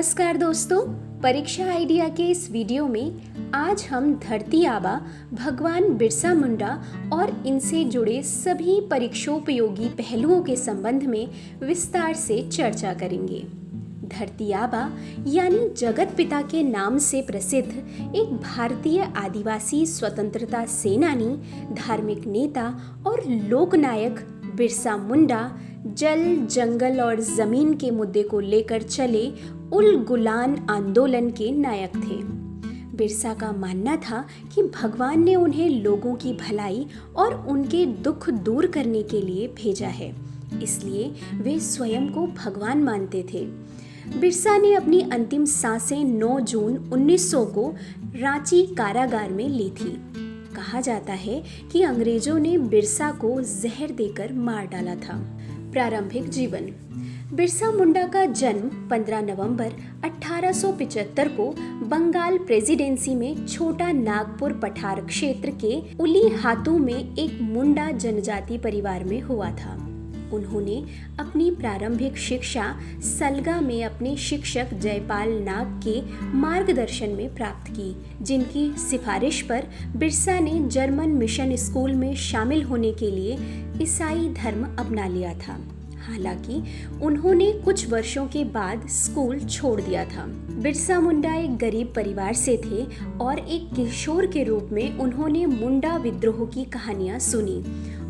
नमस्कार दोस्तों, परीक्षा आइडिया के इस वीडियो में आज हम धरती आबा, भगवान बिरसा मुंडा और इनसे जुड़े सभी परीक्षोपयोगी पहलुओं के संबंध में विस्तार से चर्चा करेंगे। धरती आबा यानी जगत पिता के नाम से प्रसिद्ध एक भारतीय आदिवासी स्वतंत्रता सेनानी, धार्मिक नेता और लोकनायक बिरसा मुंडा जल, जंगल और जमीन के मुद्दे को लेकर चले उल गुलान आंदोलन के नायक थे। बिरसा का मानना था कि भगवान ने उन्हें लोगों की भलाई और उनके दुख दूर करने के लिए भेजा है, इसलिए वे स्वयं को भगवान मानते थे। बिरसा ने अपनी अंतिम सांसें 9 जून 1900 को रांची कारागार में ली थी। कहा जाता है कि अंग्रेजों ने बिरसा को जहर देकर मार डाला था। प्रारंभिक जीवन। बिरसा मुंडा का जन्म 15 नवंबर 1875 को बंगाल प्रेसिडेंसी में छोटा नागपुर पठार क्षेत्र के उली हातू में एक मुंडा जनजाति परिवार में हुआ था। उन्होंने अपनी प्रारंभिक शिक्षा सलगा में अपने शिक्षक जयपाल नाग के मार्गदर्शन में प्राप्त की, जिनकी सिफारिश पर बिरसा ने जर्मन मिशन स्कूल में शामिल होने के लिए ईसाई धर्म अपना लिया था। हालांकि उन्होंने कुछ वर्षों के बाद स्कूल छोड़ दिया था। बिरसा मुंडा एक गरीब परिवार से थे और एक किशोर के रूप में उन्होंने मुंडा विद्रोह की कहानियां सुनी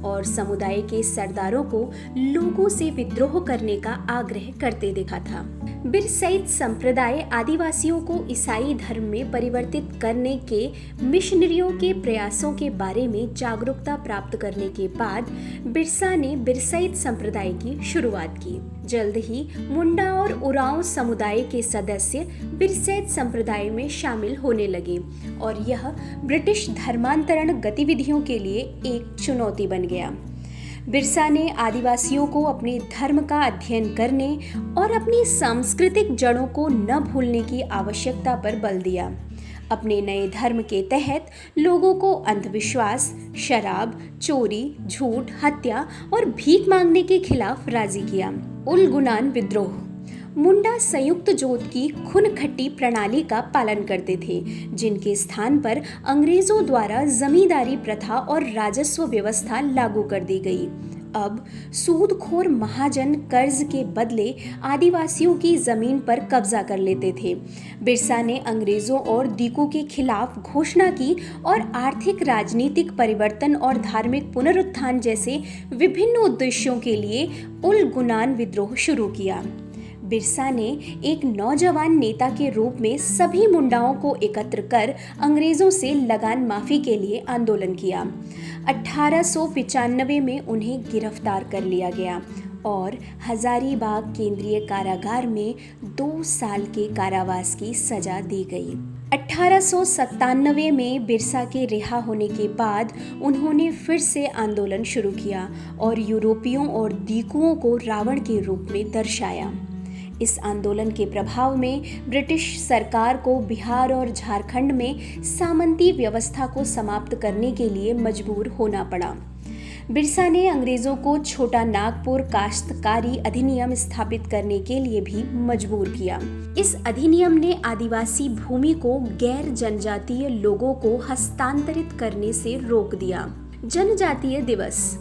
और समुदाय के सरदारों को लोगों से विद्रोह करने का आग्रह करते देखा था। बिरसैत संप्रदाय आदिवासियों को ईसाई धर्म में परिवर्तित करने के मिशनरियों के प्रयासों के बारे में जागरूकता प्राप्त करने के बाद बिरसा ने बिरसैत संप्रदाय की शुरुआत की। जल्द ही मुंडा और उरांव समुदाय के सदस्य बिरसैत संप्रदाय में शामिल होने लगे और यह ब्रिटिश धर्मांतरण गतिविधियों के लिए एक चुनौती बन गया। बिरसा ने आदिवासियों को अपने धर्म का अध्ययन करने और अपनी सांस्कृतिक जड़ों को न भूलने की आवश्यकता पर बल दिया। अपने नए धर्म के तहत लोगों को अंधविश्वास, शराब, चोरी, झूठ, हत्या और भीख मांगने के खिलाफ राजी किया। उल गुलान विद्रोह। मुंडा संयुक्त जोत की खून-खट्टी प्रणाली का पालन करते थे, जिनके स्थान पर अंग्रेजों द्वारा जमींदारी प्रथा और राजस्व व्यवस्था लागू कर दी गई। अब सूदखोर महाजन कर्ज के बदले आदिवासियों की जमीन पर कब्जा कर लेते थे। बिरसा ने अंग्रेजों और दीकू के खिलाफ घोषणा की और आर्थिक, राजनीतिक परिवर्तन और धार्मिक पुनरुत्थान जैसे विभिन्न उद्देश्यों के लिए उल गुलान विद्रोह शुरू किया। बिरसा ने एक नौजवान नेता के रूप में सभी मुंडाओं को एकत्र कर अंग्रेजों से लगान माफी के लिए आंदोलन किया। 1895 में उन्हें गिरफ्तार कर लिया गया और हजारीबाग केंद्रीय कारागार में 2 साल के कारावास की सजा दी गई। 1897 में बिरसा के रिहा होने के बाद उन्होंने फिर से आंदोलन शुरू किया और यूरोपियों और दीकुओं को रावण के रूप में दर्शाया। इस आंदोलन के प्रभाव में ब्रिटिश सरकार को बिहार और झारखंड में सामंती व्यवस्था को समाप्त करने के लिए मजबूर होना पड़ा। बिरसा ने अंग्रेजों को छोटा नागपुर काश्तकारी अधिनियम स्थापित करने के लिए भी मजबूर किया। इस अधिनियम ने आदिवासी भूमि को गैर जनजातीय लोगों को हस्तांतरित करने से रोक दिया। जनजातीय दिवस।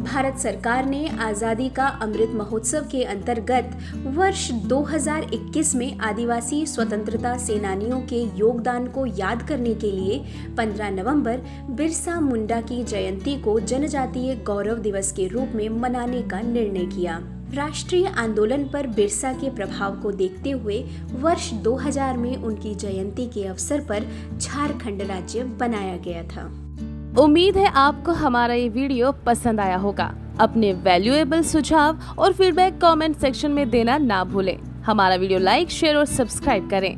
भारत सरकार ने आज़ादी का अमृत महोत्सव के अंतर्गत वर्ष 2021 में आदिवासी स्वतंत्रता सेनानियों के योगदान को याद करने के लिए 15 नवंबर बिरसा मुंडा की जयंती को जनजातीय गौरव दिवस के रूप में मनाने का निर्णय किया। राष्ट्रीय आंदोलन पर बिरसा के प्रभाव को देखते हुए वर्ष 2000 में उनकी जयंती के अवसर पर झारखंड राज्य बनाया गया था। उम्मीद है आपको हमारा ये वीडियो पसंद आया होगा। अपने वैल्यूएबल सुझाव और फीडबैक कमेंट सेक्शन में देना ना भूलें। हमारा वीडियो लाइक, शेयर और सब्सक्राइब करें।